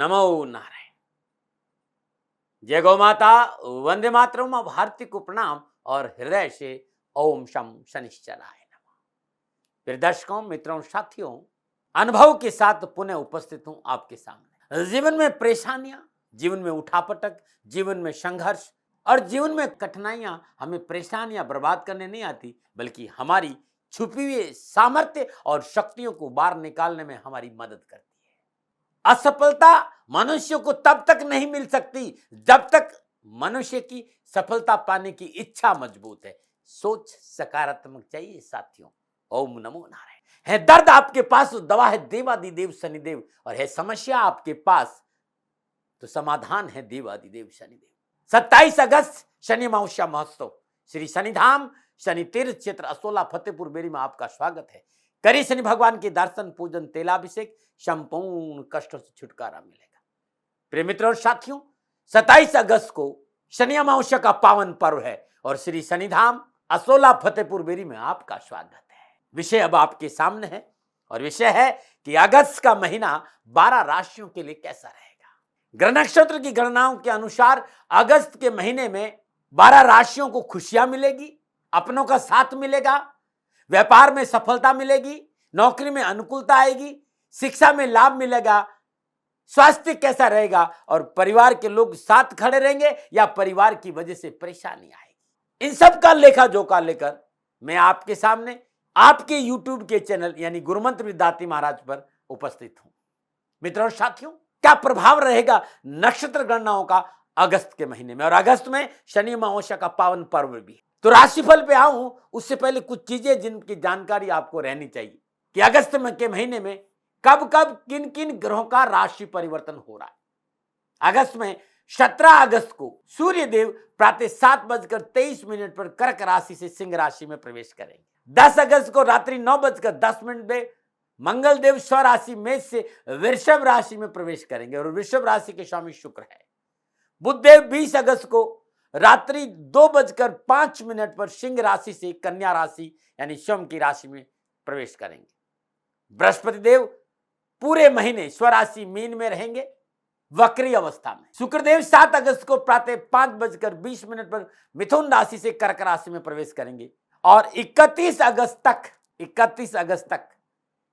नमो नारायण। जय गौ माता, वंदे मातरम। अब भारती को प्रणाम और हृदय से ओम शम शनिश्चराय नमः। प्रिय दर्शकों, मित्रों, साथियों, अनुभव के साथ पुनः उपस्थित हूं आपके सामने। जीवन में परेशानियां, जीवन में उठापटक, जीवन में संघर्ष और जीवन में कठिनाइयां हमें परेशानियां बर्बाद करने नहीं आती, बल्कि हमारी छुपी हुई सामर्थ्य और शक्तियों को बाहर निकालने में हमारी मदद करती है। असफलता मनुष्य को तब तक नहीं मिल सकती जब तक मनुष्य की सफलता पाने की इच्छा मजबूत है। सोच सकारात्मक चाहिए साथियों। ओम नमो नारायण। है दर्द आपके पास तो दवा है देवादिदेव शनिदेव, और है समस्या आपके पास तो समाधान है देवादिदेव शनिदेव। 27 अगस्त शनि अमावस्या महोत्सव श्री शनिधाम शनि तीर्थ क्षेत्र असोला फतेहपुर बेरी में आपका स्वागत है। करी शनि भगवान के दर्शन, पूजन, तेलाभिषेक, संपूर्ण कष्टों से छुटकारा मिलेगा। प्रिय मित्रों और साथियों, 27 अगस्त को शनि अमावस्या का पावन पर्व है और श्री शनिधाम असोला फतेहपुर बेरी में आपका स्वागत है। विषय अब आपके सामने है और विषय है कि अगस्त का महीना 12 राशियों के लिए कैसा रहेगा। ग्रह नक्षत्र की गणनाओं के अनुसार अगस्त के महीने में 12 राशियों को खुशियां मिलेगी, अपनों का साथ मिलेगा, व्यापार में सफलता मिलेगी, नौकरी में अनुकूलता आएगी, शिक्षा में लाभ मिलेगा, स्वास्थ्य कैसा रहेगा और परिवार के लोग साथ खड़े रहेंगे या परिवार की वजह से परेशानी आएगी। इन सब का लेखा जोखा लेकर मैं आपके सामने आपके YouTube के चैनल यानी गुरुमंत्र विद्यार्थी महाराज पर उपस्थित हूं। मित्रों और साथियों, क्या प्रभाव रहेगा नक्षत्र गणनाओं का अगस्त के महीने में, और अगस्त में शनि अमावस्या का पावन पर्व भी। तो राशिफल पे आऊं उससे पहले कुछ चीजें जिनकी जानकारी आपको रहनी चाहिए कि अगस्त के महीने में कब कब किन किन ग्रहों का राशि परिवर्तन हो रहा है। अगस्त में 17 अगस्त को सूर्य देव प्रातः 7:23 पर कर्क राशि से सिंह राशि में प्रवेश करेंगे। 10 अगस्त को रात्रि 9:10 पे मंगल देव स्वराशि मेष से वृषभ राशि में प्रवेश करेंगे और वृषभ राशि के स्वामी शुक्र है। बुध देव 20 अगस्त को रात्रि 2:05 पर सिंह राशि से कन्या राशि यानी सोम की राशि में प्रवेश करेंगे। बृहस्पति देव पूरे महीने स्वराशि मीन में रहेंगे वक्री अवस्था में। शुक्रदेव 7 अगस्त को प्रातः 5:20 पर मिथुन राशि से कर्क राशि में प्रवेश करेंगे और 31 अगस्त तक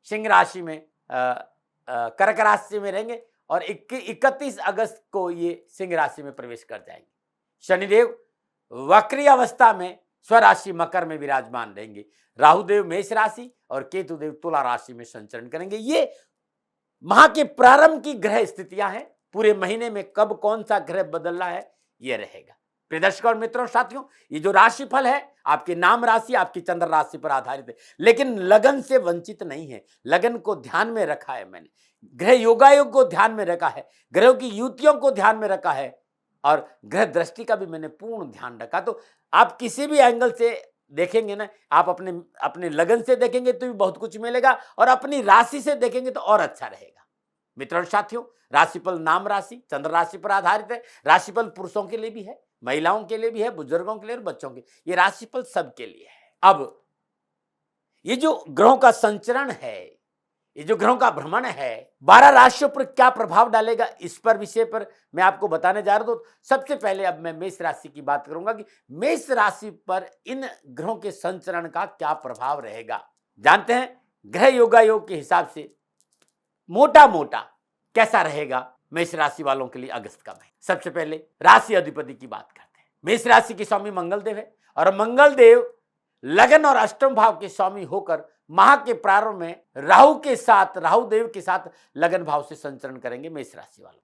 सिंह राशि में कर्क राशि में रहेंगे और 31 अगस्त को ये सिंह राशि में प्रवेश कर जाएंगे। शनिदेव वक्री अवस्था में स्वराशि मकर में विराजमान रहेंगे। राहुदेव मेष राशि और केतुदेव तुला राशि में संचरण करेंगे। ये माह के प्रारंभ की ग्रह स्थितियां हैं। पूरे महीने में कब कौन सा ग्रह बदल रहा है ये रहेगा। प्रिय दर्शकों और मित्रों साथियों, ये जो राशिफल है आपके नाम राशि आपकी चंद्र राशि पर आधारित है, लेकिन लगन से वंचित नहीं है। लगन को ध्यान में रखा है मैंने, ग्रह योगायोग को ध्यान में रखा है, ग्रहों की युतियों को ध्यान में रखा है और ग्रह दृष्टि का भी मैंने पूर्ण ध्यान रखा। तो आप किसी भी एंगल से देखेंगे ना, आप अपने लगन से देखेंगे तो भी बहुत कुछ मिलेगा और अपनी राशि से देखेंगे तो और अच्छा रहेगा। मित्रों और साथियों, राशिफल नाम राशि चंद्र राशि पर आधारित है। राशिफल पुरुषों के लिए भी है, महिलाओं के लिए भी है, बुजुर्गों के लिए और बच्चों के, ये राशिफल सबके लिए है। अब ये जो ग्रहों का संचरण है, ये जो ग्रहों का भ्रमण है 12 राशियों पर क्या प्रभाव डालेगा, इस पर विषय पर मैं आपको बताने जा रहा हूं। सबसे पहले अब मैं मेष राशि की बात करूंगा कि मेष राशि पर इन ग्रहों के संचरण का क्या प्रभाव रहेगा। जानते हैं ग्रह योगायोग के हिसाब से मोटा कैसा रहेगा मेष राशि वालों के लिए अगस्त का महीना। सबसे पहले राशि अधिपति की बात करते हैं। मेष राशि के स्वामी मंगल देव है और मंगल देव लगन और अष्टम भाव के स्वामी होकर माह के प्रारंभ में राहु देव के साथ लगन भाव से संचरण करेंगे। मेष राशि वालों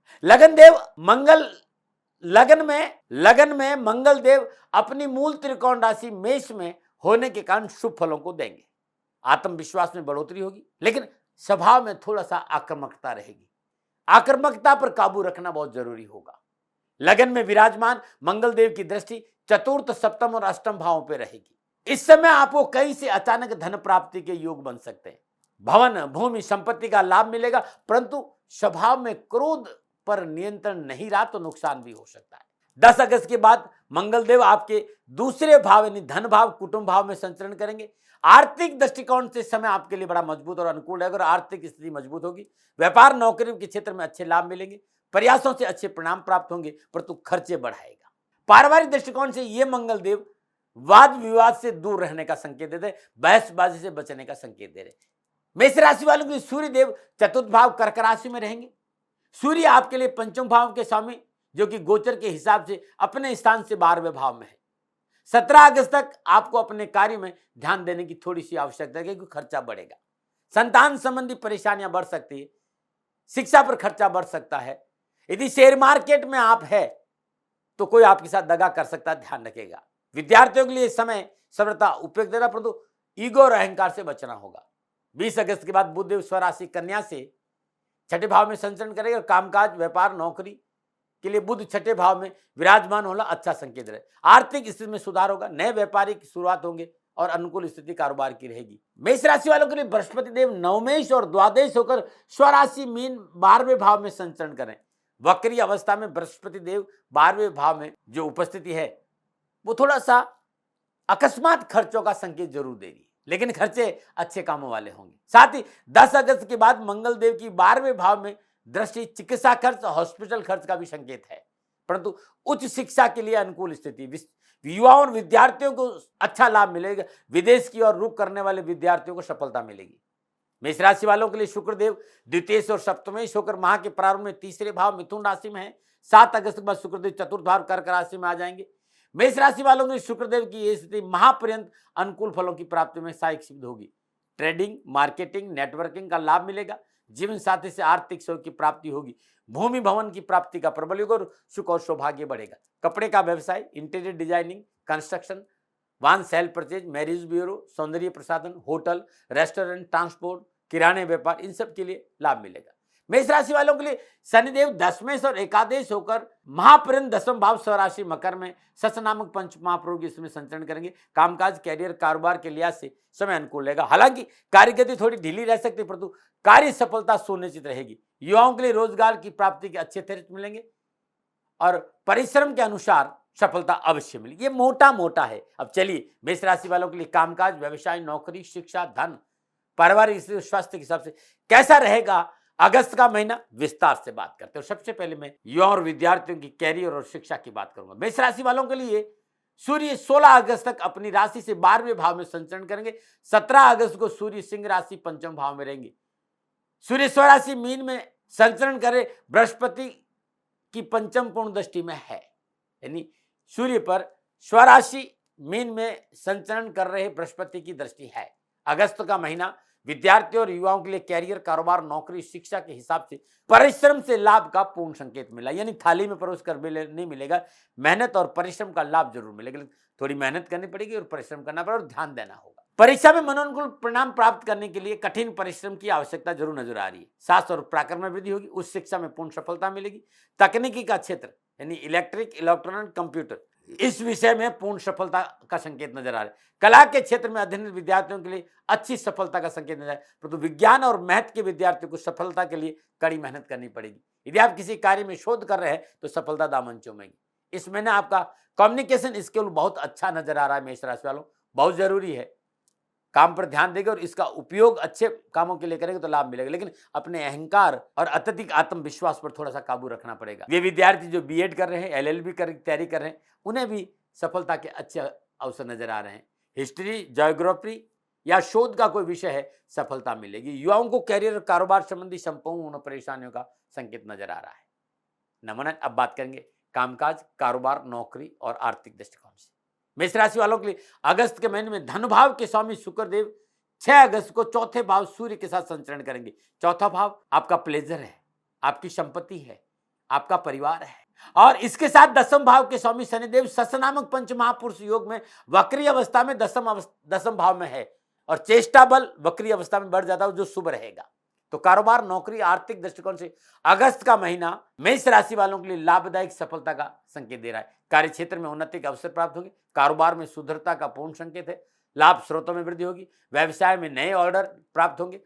लगन में मंगल देव अपनी मूल त्रिकोण राशि मेष में होने के कारण शुभ फलों को देंगे। आत्मविश्वास में बढ़ोतरी होगी, लेकिन स्वभाव में थोड़ा सा आक्रामकता रहेगी। आक्रामकता पर काबू रखना बहुत जरूरी होगा। लगन में विराजमान मंगल देव की दृष्टि चतुर्थ, सप्तम और अष्टम भावों पर रहेगी। इस समय आपको कहीं से अचानक धन प्राप्ति के योग बन सकते हैं। भवन, भूमि, संपत्ति का लाभ मिलेगा, परंतु स्वभाव में क्रोध पर नियंत्रण नहीं रहा तो नुकसान भी हो सकता है। 10 अगस्त के बाद मंगल देव आपके दूसरे भाव यानी धन भाव कुटुंब भाव में संचरण करेंगे। आर्थिक दृष्टिकोण से समय आपके लिए बड़ा मजबूत और अनुकूल रहेगा और आर्थिक स्थिति मजबूत होगी। व्यापार नौकरी के क्षेत्र में अच्छे लाभ मिलेंगे, प्रयासों से अच्छे परिणाम प्राप्त होंगे, परंतु खर्चे बढ़ाएगा। पारिवारिक दृष्टिकोण से ये मंगल देव वाद विवाद से दूर रहने का संकेत देते हैं, बहसबाजी से बचने का संकेत दे रहे हैं। मेष राशि वालों के लिए सूर्य देव चतुर्थ भाव कर्क राशि में रहेंगे। सूर्य आपके लिए पंचम भाव के स्वामी जो कि गोचर के हिसाब से अपने स्थान से 12वें भाव में है। 17 अगस्त तक आपको अपने कार्य में ध्यान देने की थोड़ी सी आवश्यकता है क्योंकि खर्चा बढ़ेगा। संतान संबंधी परेशानियां बढ़ सकती है, शिक्षा पर खर्चा बढ़ सकता है। यदि शेयर मार्केट में आप है तो कोई आपके साथ दगा कर सकता है, ध्यान रखिएगा। विद्यार्थियों के लिए समय सरलता उपयोग देना, परंतु ईगो और अहंकार से बचना होगा। 20 अगस्त के बाद बुध देव स्वराशि कन्या से छठे भाव में संचरण करेगा और कामकाज व्यापार नौकरी के लिए बुध छठे भाव में विराजमान होना अच्छा संकेत रहे। आर्थिक स्थिति में सुधार होगा, नए व्यापारी की शुरुआत होंगे और अनुकूल स्थिति कारोबार की रहेगी। मेष राशि वालों के लिए बृहस्पति देव नवमेश और द्वादश होकर स्वराशि मीन 12वें भाव में संचरण करें। वक्री अवस्था में बृहस्पति देव 12वें भाव में जो उपस्थिति है वो थोड़ा सा अकस्मात खर्चों का संकेत जरूर देगी, लेकिन खर्चे अच्छे कामों वाले होंगे। साथ ही 10 अगस्त के बाद मंगल देव की 12वें भाव में दृष्टि चिकित्सा खर्च, हॉस्पिटल खर्च का भी संकेत है, परंतु उच्च शिक्षा के लिए अनुकूल स्थिति। युवाओं और विद्यार्थियों को अच्छा लाभ मिलेगा। विदेश की ओर रुख करने वाले विद्यार्थियों को सफलता मिलेगी। मेष राशि वालों के लिए शुक्रदेव द्वितीय और सप्तमेश होकर माह के प्रारंभ में 3रे भाव मिथुन राशि में है। 7 अगस्त के बाद शुक्रदेव चतुर्थ भाव कर्क राशि में आ जाएंगे। मेष राशि वालों के लिए शुक्रदेव की यह स्थिति महापर्यंत अनुकूल फलों की प्राप्ति में सहायक सिद्ध होगी। ट्रेडिंग, मार्केटिंग, नेटवर्किंग का लाभ मिलेगा। जीवन साथी से आर्थिक सहयोग की प्राप्ति होगी। भूमि भवन की प्राप्ति का प्रबल योग और सुख और सौभाग्य बढ़ेगा। कपड़े का व्यवसाय, इंटीरियर डिजाइनिंग, कंस्ट्रक्शन, वाहन सेल परचेज, मैरिज ब्यूरो, सौंदर्य प्रसाधन, होटल, रेस्टोरेंट, ट्रांसपोर्ट, किराने व्यापार, इन सब के लिए लाभ मिलेगा। मेष राशि वालों के लिए शनिदेव दशमेश और एकादश होकर महापर्यंत 10वां भाव स्वराशि मकर में सस नामक पंच महाप्रभु के इसमें संचरण करेंगे। कामकाज, कैरियर, कारोबार के लिहाज से समय अनुकूल रहेगा। हालांकि कार्यगति थोड़ी ढीली रह सकती है, परंतु कार्य सफलता सुनिश्चित रहेगी। युवाओं के लिए रोजगार की प्राप्ति के अच्छे तरीके मिलेंगे और परिश्रम के अनुसार सफलता अवश्य मिलेगी। ये मोटा मोटा है। अब चलिए मेष राशि वालों के लिए कामकाज, व्यवसाय, नौकरी, शिक्षा, धन, पारिवारिक स्थिति, स्वास्थ्य के हिसाब से कैसा रहेगा अगस्त का महीना, विस्तार से बात करते हैं। सबसे पहले मैं युवा और विद्यार्थियों की कैरियर और शिक्षा की बात करूंगा। मेष राशि वालों के लिए सूर्य 16 अगस्त तक अपनी राशि से 12वें भाव में संचरण करेंगे। 17 अगस्त को सूर्य सिंह राशि पंचम भाव में रहेंगे। सूर्य स्वराशि मीन में संचरण करे, बृहस्पति की पंचम पूर्ण दृष्टि में है, यानी सूर्य पर स्वराशि मीन में संचरण कर रहे बृहस्पति की दृष्टि है। अगस्त का महीना विद्यार्थियों और युवाओं के लिए कैरियर, कारोबार, नौकरी, शिक्षा के हिसाब से परिश्रम से लाभ का पूर्ण संकेत मिला। यानी थाली में परोस कर नहीं मिलेगा, मेहनत और परिश्रम का लाभ जरूर मिलेगा, लेकिन थोड़ी मेहनत करनी पड़ेगी और परिश्रम करना पड़ेगा और ध्यान देना होगा। परीक्षा में मनोनुकूल परिणाम प्राप्त करने के लिए कठिन परिश्रम की आवश्यकता जरूर नजर आ रही है। शास्त्र और प्राक्रम में वृद्धि होगी। उस शिक्षा में पूर्ण सफलता मिलेगी। तकनीकी का क्षेत्र यानी इलेक्ट्रिक, इलेक्ट्रॉनिक, कंप्यूटर, इस विषय में पूर्ण सफलता का संकेत नजर आ रहा है। कला के क्षेत्र में अध्ययनरत विद्यार्थियों के लिए अच्छी सफलता का संकेत नजर आ रहा है, परंतु विज्ञान और मैथ के विद्यार्थियों को सफलता के लिए कड़ी मेहनत करनी पड़ेगी। यदि आप किसी कार्य में शोध कर रहे हैं तो सफलता दामन चूमेगी। इस महीने आपका कम्युनिकेशन स्किल बहुत अच्छा नजर आ रहा है। मेष राशि वालों, बहुत जरूरी है। काम पर ध्यान देंगे और इसका उपयोग अच्छे कामों के लिए करेंगे तो लाभ मिलेगा, लेकिन अपने अहंकार और अत्यधिक आत्मविश्वास पर थोड़ा सा काबू रखना पड़ेगा। ये विद्यार्थी जो बीएड कर रहे हैं, एलएलबी की तैयारी कर रहे हैं, उन्हें भी सफलता के अच्छे अवसर नजर आ रहे हैं। हिस्ट्री, ज्योग्राफी या शोध का कोई विषय है, सफलता मिलेगी। युवाओं को कैरियर और कारोबार संबंधी संपूर्ण परेशानियों का संकेत नजर आ रहा है। नमन। अब बात करेंगे कामकाज, कारोबार, नौकरी और आर्थिक दृष्टिकोण से। मेष राशि वालों के लिए अगस्त के महीने में धन भाव के स्वामी शुक्रदेव 6 अगस्त को चौथे भाव सूर्य के साथ संचरण करेंगे। चौथा भाव आपका प्लेजर है, आपकी संपत्ति है, आपका परिवार है, और इसके साथ 10वें भाव के स्वामी शनिदेव सस नामक पंच महापुरुष योग में वक्री अवस्था में 10वें भाव में है और चेष्टा बल वक्री अवस्था में बढ़ जाता है, जो शुभ रहेगा। तो कारोबार, नौकरी, आर्थिक दृष्टिकोण से अगस्त का महीना मेष राशि वालों के लिए लाभदायक सफलता का संकेत दे रहा है। कार्य क्षेत्र में उन्नति के अवसर प्राप्त होंगे। कारोबार में सुदृढ़ता का पूर्ण संकेत है। लाभ स्रोतों में वृद्धि होगी। व्यवसाय में नए ऑर्डर प्राप्त होंगे।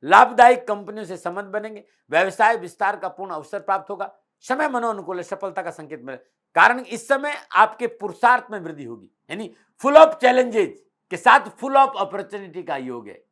लाभदायक कंपनियों से संबंध बनेंगे। व्यवसाय विस्तार का पूर्ण अवसर प्राप्त होगा। समय मनोनुकूल, सफलता का संकेत मिले। कारण इस समय आपके पुरुषार्थ में वृद्धि होगी, यानी फुल ऑफ चैलेंजेस के साथ फुल ऑफ अपॉर्चुनिटी का योग है।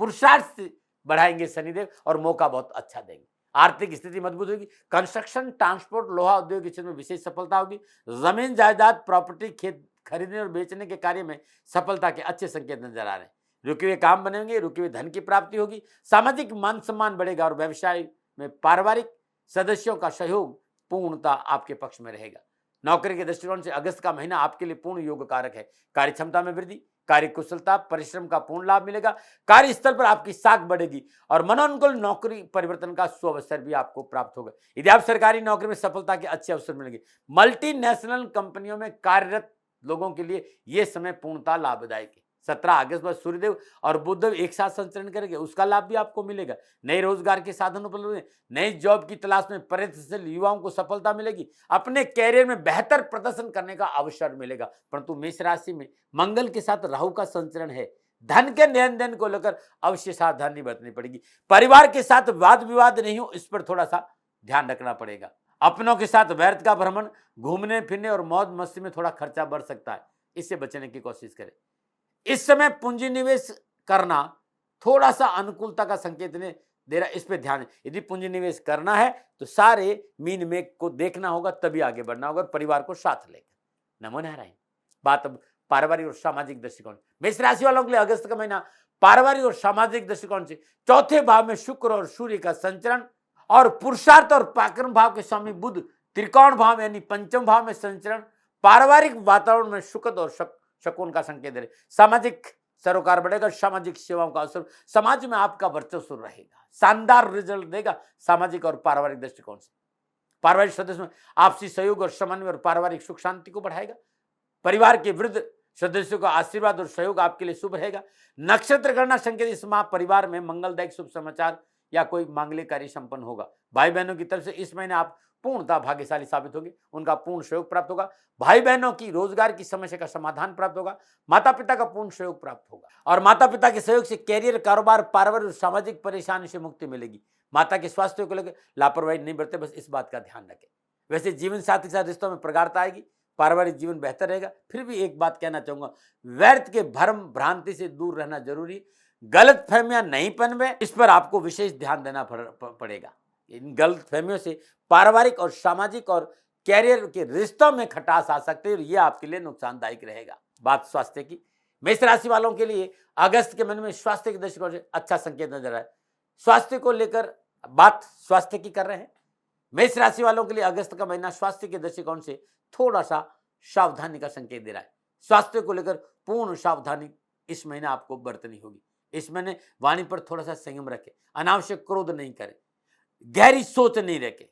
पुरुषार्थ बढ़ाएंगे शनिदेव और मौका बहुत अच्छा देंगे। आर्थिक स्थिति मजबूत होगी। कंस्ट्रक्शन, ट्रांसपोर्ट, लोहा उद्योग के क्षेत्र में विशेष सफलता होगी। जमीन जायदाद, प्रॉपर्टी, खेत खरीदने और बेचने के कार्य में सफलता के अच्छे संकेत नजर आ रहे हैं। रुके हुए काम बनेंगे, रुके हुए धन की प्राप्ति होगी। सामाजिक मान सम्मान बढ़ेगा और व्यवसाय में पारिवारिक सदस्यों का सहयोग पूर्णता आपके पक्ष में रहेगा। नौकरी के दृष्टिकोण से अगस्त का महीना आपके लिए पूर्ण योग कारक है। कार्य क्षमता में वृद्धि, कार्य कुशलता, परिश्रम का पूर्ण लाभ मिलेगा। कार्यस्थल पर आपकी साख बढ़ेगी और मनोनुकूल नौकरी परिवर्तन का सुअवसर भी आपको प्राप्त होगा। यदि आप सरकारी नौकरी में सफलता के अच्छे अवसर मिलेंगे। मल्टीनेशनल कंपनियों में कार्यरत लोगों के लिए यह समय पूर्णता लाभदायक है। 17 अगस्त पर सूर्यदेव और बुधदेव एक साथ संचरण करेंगे, उसका लाभ भी आपको मिलेगा। नए रोजगार के साधन उपलब्ध होंगे। नई जॉब की तलाश में प्रयत्नशील युवाओं को सफलता मिलेगी। अपने कैरियर में बेहतर प्रदर्शन करने का अवसर मिलेगा। परंतु मेष राशि में मंगल के साथ राहु का संचरण है। धन के लेन देन को लेकर अवश्य सावधानी बरतनी पड़ेगी। परिवार के साथ वाद विवाद नहीं हो, इस पर थोड़ा सा ध्यान रखना पड़ेगा। अपनों के साथ व्यर्थ का भ्रमण, घूमने फिरने और मौज मस्ती में थोड़ा खर्चा बढ़ सकता है, इससे बचने की कोशिश करें। इस समय पूंजी निवेश करना थोड़ा सा अनुकूलता का संकेत ने दे रहा है, इस पे ध्यान है। यदि पूंजी निवेश करना है तो सारे मीन मेघ को देखना होगा, तभी आगे बढ़ना होगा और परिवार को साथ लेकर। नमो नारायण। बात अब पारिवारिक और सामाजिक दृष्टिकोण। मेष राशि वालों के लिए अगस्त का महीना पारिवारिक और सामाजिक दृष्टिकोण से चौथे भाव में शुक्र और सूर्य का संचरण और पुरुषार्थ और पराक्रम भाव के स्वामी बुध त्रिकोण भाव यानी पंचम भाव में संचरण पारिवारिक वातावरण में सुखद और शकुन का संकेत दे रहे। सामाजिक सरोकार बढ़ेगा, सामाजिक सेवाओं का अवसर, समाज में आपका वर्चस्व रहेगा, शानदार रिजल्ट देगा सामाजिक और पारिवारिक दृष्टिकोण से। पारिवारिक सदस्य में आपसी सहयोग और समन्वय और पारिवारिक सुख शांति को बढ़ाएगा। परिवार के वृद्ध सदस्यों का आशीर्वाद और सहयोग आपके लिए शुभ रहेगा। नक्षत्र गणना संकेत इस माह परिवार में मंगलदायक शुभ समाचार या कोई मांगलिक कार्य संपन्न होगा। भाई बहनों की तरफ से इस महीने आप पूर्णतः भाग्यशाली साबित होंगे, उनका पूर्ण सहयोग प्राप्त होगा। भाई बहनों की रोजगार की समस्या का समाधान प्राप्त होगा। माता पिता का पूर्ण सहयोग प्राप्त होगा और माता पिता के सहयोग से कैरियर, कारोबार, पारिवारिक और सामाजिक परेशानी से मुक्ति मिलेगी। माता के स्वास्थ्य को लेकर लापरवाही नहीं बरते, बस इस बात का ध्यान रखें। वैसे जीवन साथी के साथ रिश्तों में प्रगाढ़ता आएगी, पारिवारिक जीवन बेहतर रहेगा। फिर भी एक बात कहना चाहूंगा, व्यर्थ के भ्रम भ्रांति से दूर रहना जरूरी। गलत फहमियां नहीं पनवे, इस पर आपको विशेष ध्यान देना पड़ेगा। इन गलत फहमियों से पारिवारिक और सामाजिक और कैरियर के रिश्तों में खटास आ सकते हैं और यह आपके लिए नुकसानदायक रहेगा। बात स्वास्थ्य की, मेष राशि वालों के लिए अगस्त के महीने में स्वास्थ्य के दृष्टिकोण से अच्छा संकेत नजर आए। स्वास्थ्य को लेकर बात स्वास्थ्य की कर रहे हैं। मेष राशि वालों के लिए अगस्त का महीना स्वास्थ्य के दृष्टिकोण से थोड़ा सा सावधानी का संकेत दे रहा है। स्वास्थ्य को लेकर पूर्ण सावधानी इस महीने आपको बरतनी होगी। इस महीने वाणी पर थोड़ा सा संयम रखें, अनावश्यक क्रोध नहीं करें, गहरी सोच नहीं रखें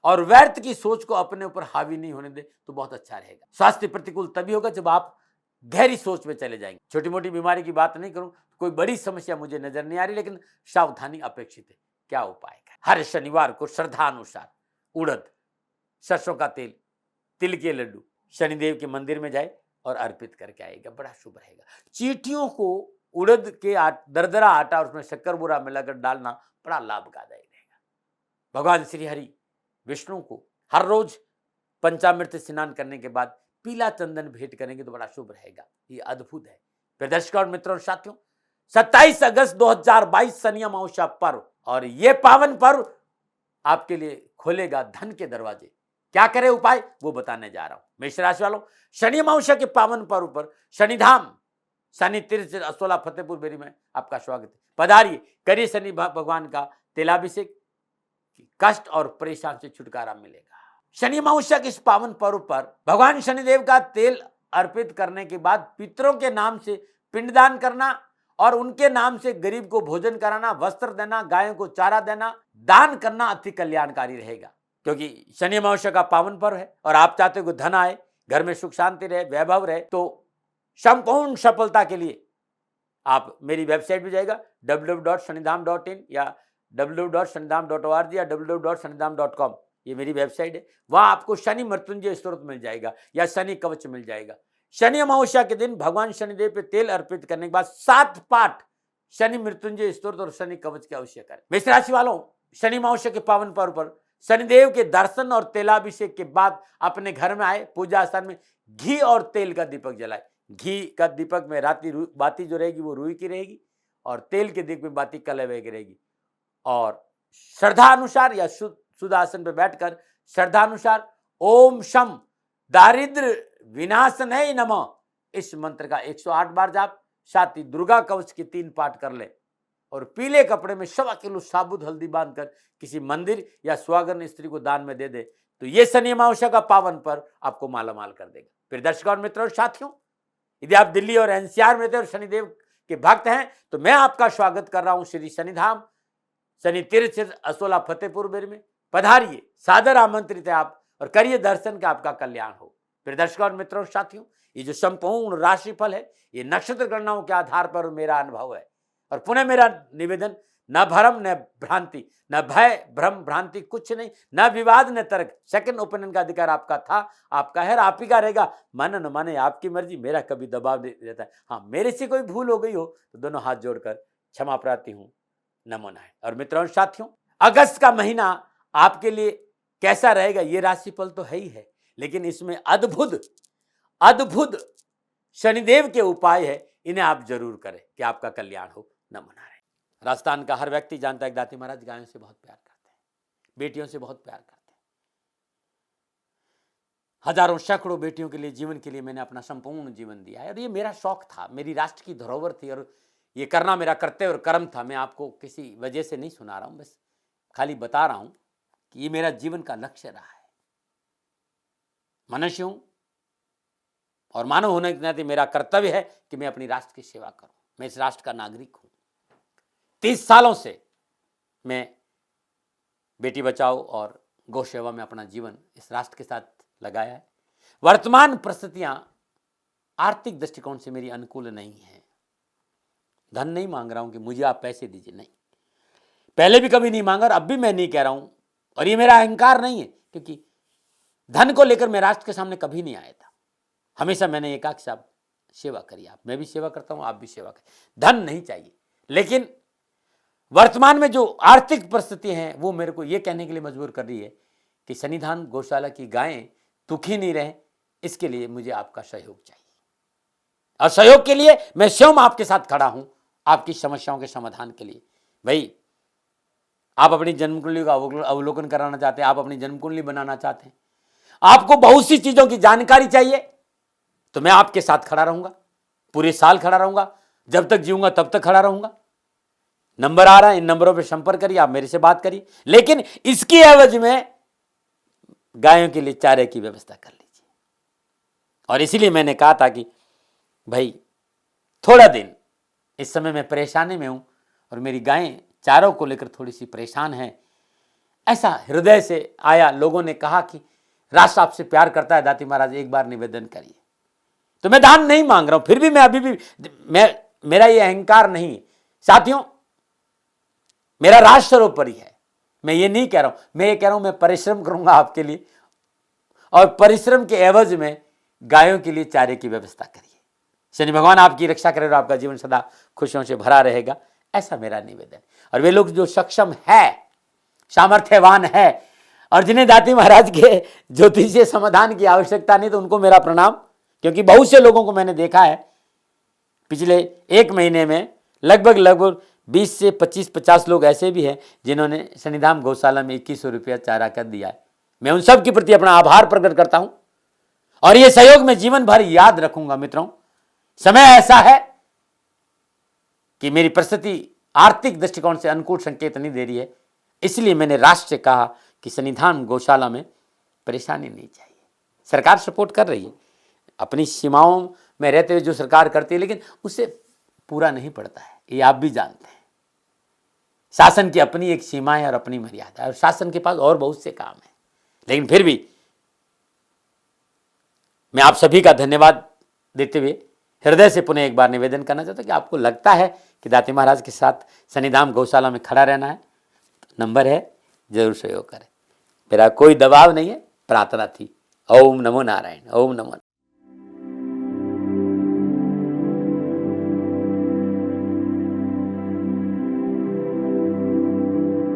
और व्यर्थ की सोच को अपने ऊपर हावी नहीं होने दे तो बहुत अच्छा रहेगा। स्वास्थ्य प्रतिकूल तभी होगा जब आप गहरी सोच में चले जाएंगे। छोटी मोटी बीमारी की बात नहीं करूं, कोई बड़ी समस्या मुझे नजर नहीं आ रही, लेकिन सावधानी अपेक्षित है। क्या उपाय करें? हर शनिवार को श्रद्धा अनुसार उड़द, सरसों का तेल, तिल के लड्डू शनिदेव के मंदिर में जाए और अर्पित करके आएगा, बड़ा शुभ रहेगा। चींटियों को उड़द के दरदरा आटा और उसमें शक्कर बूरा मिलाकर डालना बड़ा लाभदायक रहेगा। भगवान श्री हरि विष्णु को हर रोज पंचामृत स्नान करने के बाद पीला चंदन भेंट करेंगे तो बड़ा शुभ रहेगा। ये अद्भुत है। प्रदर्शकों और मित्रों और साथियों, 27 अगस्त 2022 शनि अमावस्या पर्व और ये पावन पर्व आपके लिए खोलेगा धन के दरवाजे। क्या करें उपाय, वो बताने जा रहा हूं। मेष राशि वालों, शनि अमावस्या के पावन पर्व पर शनिधाम शनि तीर्थ असोला फतेहपुर बेरी में आपका स्वागत है। पधारिए, करिए शनि भगवान का तेलाभिषेक, कष्ट और परेशान से छुटकारा मिलेगा। शनि अमावस्या के इस पावन पर्व पर भगवान शनिदेव का तेल अर्पित करने के बाद पितरों के नाम से पिंडदान करना और उनके नाम से गरीब को भोजन कराना, वस्त्र देना, गायों को चारा देना, दान करना अति कल्याणकारी रहेगा। क्योंकि शनि अमावस्या का पावन पर्व है और आप चाहते हो कि धन आए, घर में सुख शांति रहे, वैभव रहे, तो संपूर्ण सफलता के लिए आप मेरी वेबसाइट पे जाएगा www.shanidham.in या www.shanidham.org या www.shanidham.com। ये मेरी वेबसाइट है। वहां आपको शनि मृत्युंजय स्तोत्र मिल जाएगा या शनि कवच मिल जाएगा। शनि अमावस्या के दिन भगवान शनिदेव पे तेल अर्पित करने के बाद 7 पाठ शनि मृत्युंजय स्तोत्र और शनि कवच के अवश्य करें। मेष राशि वालों, शनि अमावस्या के पावन पर्व पर शनिदेव के दर्शन और तेलाभिषेक के बाद अपने घर में आए, पूजा स्थान में घी और तेल का दीपक जलाए। घी का दीपक में बाती जो रहेगी वो रुई की रहेगी और तेल के दीपक में बाती कलवे की रहेगी। और श्रद्धा अनुसार या शुद्ध आसन पर बैठकर श्रद्धा अनुसार ओम शम दारिद्र विनाशनय नमः इस मंत्र का 108 बार जाप, साथ ही दुर्गा कवच के 3 पाठ कर ले और पीले कपड़े में 1.25 किलो साबुत हल्दी बांधकर किसी मंदिर या सुहागन स्त्री को दान में दे दे तो ये शनि अमावस्या का पावन पर्व आपको मालामाल कर देगा। फिर दर्शकों और मित्रों और साथियों, यदि आप दिल्ली और एनसीआर में रहते और शनिदेव के भक्त हैं तो मैं आपका स्वागत कर रहा हूं श्री शनिधाम शनि तीर्थ असोला फतेहपुर में। पधारिए, सादर आमंत्रित है आप और करिए दर्शन का आपका कल्याण हो। फिर दर्शकों और मित्रों और साथियों, ये जो संपूर्ण राशिफल है ये नक्षत्र गणनाओं के आधार पर मेरा अनुभव है। और पुनः मेरा निवेदन, न भ्रम न भ्रांति, न भय भ्रम भ्रांति कुछ नहीं, न विवाद न तर्क। सेकंड ओपिनियन का अधिकार आपका था, आपका है, आप ही का रहेगा। माने न माने आपकी मर्जी, मेरा कभी दबाव नहीं रहता है। हाँ, मेरे से कोई भूल हो गई हो तो दोनों हाथ जोड़कर क्षमा प्रार्थी हूँ, नमो नारायण। और मित्रों और साथियों, अगस्त का महीना आपके लिए कैसा रहेगा ये राशिफल तो है ही है, लेकिन इसमें अद्भुत शनिदेव के उपाय है, इन्हें आप जरूर करें कि आपका कल्याण हो, नमो नारायण। राजस्थान का हर व्यक्ति जानता है दाती महाराज गायों से बहुत प्यार करते हैं, बेटियों से बहुत प्यार करते हैं। हजारों सैकड़ों बेटियों के लिए, जीवन के लिए मैंने अपना संपूर्ण जीवन दिया है और ये मेरा शौक था, मेरी राष्ट्र की धरोहर थी और ये करना मेरा कर्तव्य और कर्म था। मैं आपको किसी वजह से नहीं सुना रहा हूं, बस खाली बता रहा हूं कि ये मेरा जीवन का लक्ष्य रहा है। मनुष्य हूं और मानव होने के नाते मेरा कर्तव्य है कि मैं अपनी राष्ट्र की सेवा करूं। मैं इस राष्ट्र का नागरिक हूं। 30 सालों से मैं बेटी बचाओ और गौ सेवा में अपना जीवन इस राष्ट्र के साथ लगाया है। वर्तमान परिस्थितियां आर्थिक दृष्टिकोण से मेरी अनुकूल नहीं है। धन नहीं मांग रहा हूं कि मुझे आप पैसे दीजिए, नहीं, पहले भी कभी नहीं मांगा और अब भी मैं नहीं कह रहा हूं। और ये मेरा अहंकार नहीं है, क्योंकि धन को लेकर मैं राष्ट्र के सामने कभी नहीं आया था। हमेशा मैंने ये कहा कि साहब सेवा करिए, आप, मैं भी सेवा करता हूं, आप भी सेवा करिए, धन नहीं चाहिए। लेकिन वर्तमान में जो आर्थिक परिस्थिति है वो मेरे को ये कहने के लिए मजबूर कर रही है कि शनिधाम गौशाला की गायें दुखी नहीं रहे, इसके लिए मुझे आपका सहयोग चाहिए। और सहयोग के लिए मैं स्वयं आपके साथ खड़ा हूं, आपकी समस्याओं के समाधान के लिए। भाई, आप अपनी जन्म कुंडली का अवलोकन कराना चाहते हैं, आप अपनी जन्म कुंडली बनाना चाहते हैं, आपको बहुत सी चीजों की जानकारी चाहिए, तो मैं आपके साथ खड़ा रहूंगा, पूरे साल खड़ा रहूंगा, जब तक जीऊंगा तब तक खड़ा रहूंगा। नंबर आ रहा है, इन नंबरों पर संपर्क करिए, आप मेरे से बात करिए, लेकिन इसकी एवज में गायों के लिए चारे की व्यवस्था कर लीजिए। और इसीलिए मैंने कहा था कि भाई थोड़ा दिन, इस समय मैं परेशानी में हूं और मेरी गायें चारों को लेकर थोड़ी सी परेशान है। ऐसा हृदय से आया, लोगों ने कहा कि राष्ट्र आपसे प्यार करता है दाती महाराज, एक बार निवेदन करिए। तो मैं दान नहीं मांग रहा हूं, फिर भी मैं अभी भी मेरा ये अहंकार नहीं है साथियों, मेरा राष्ट्र सर्वोपरि है। मैं ये नहीं कह रहा हूं, मैं ये कह रहा हूं मैं परिश्रम करूंगा आपके लिए और परिश्रम के एवज में गायों के लिए चारे की व्यवस्था करिए। शनि भगवान आपकी रक्षा करे और आपका जीवन सदा खुशियों से भरा रहेगा, ऐसा मेरा निवेदन। और वे लोग जो सक्षम है, सामर्थ्यवान है और जिन्हें दाती महाराज के ज्योतिषीय समाधान की आवश्यकता नहीं, तो उनको मेरा प्रणाम। क्योंकि बहुत से लोगों को मैंने देखा है पिछले 1 महीने में, लगभग 20 से 25-50 लोग ऐसे भी हैं जिन्होंने शनिधाम गौशाला में 2100 रुपया चारा कर दिया है। मैं उन सब के प्रति अपना आभार प्रकट करता हूं और ये सहयोग में जीवन भर याद रखूंगा। मित्रों, समय ऐसा है कि मेरी परिस्थिति आर्थिक दृष्टिकोण से अनुकूल संकेत नहीं दे रही है, इसलिए मैंने राष्ट्र से कहा कि शनिधाम गौशाला में परेशानी नहीं चाहिए। सरकार सपोर्ट कर रही है, अपनी सीमाओं में रहते हुए जो सरकार करती है, लेकिन उससे पूरा नहीं पड़ता है, ये आप भी जानते हैं। शासन की अपनी एक सीमा है और अपनी मर्यादा है और शासन के पास और बहुत से काम है। लेकिन फिर भी मैं आप सभी का धन्यवाद देते हुए हृदय से पुनः एक बार निवेदन करना चाहता हूं कि आपको लगता है कि दाती महाराज के साथ शनिधाम गौशाला में खड़ा रहना है, नंबर है, जरूर सहयोग करें। मेरा कोई दबाव नहीं है, प्रार्थना थी। ओम नमो नारायण, ओम नमो नारायण।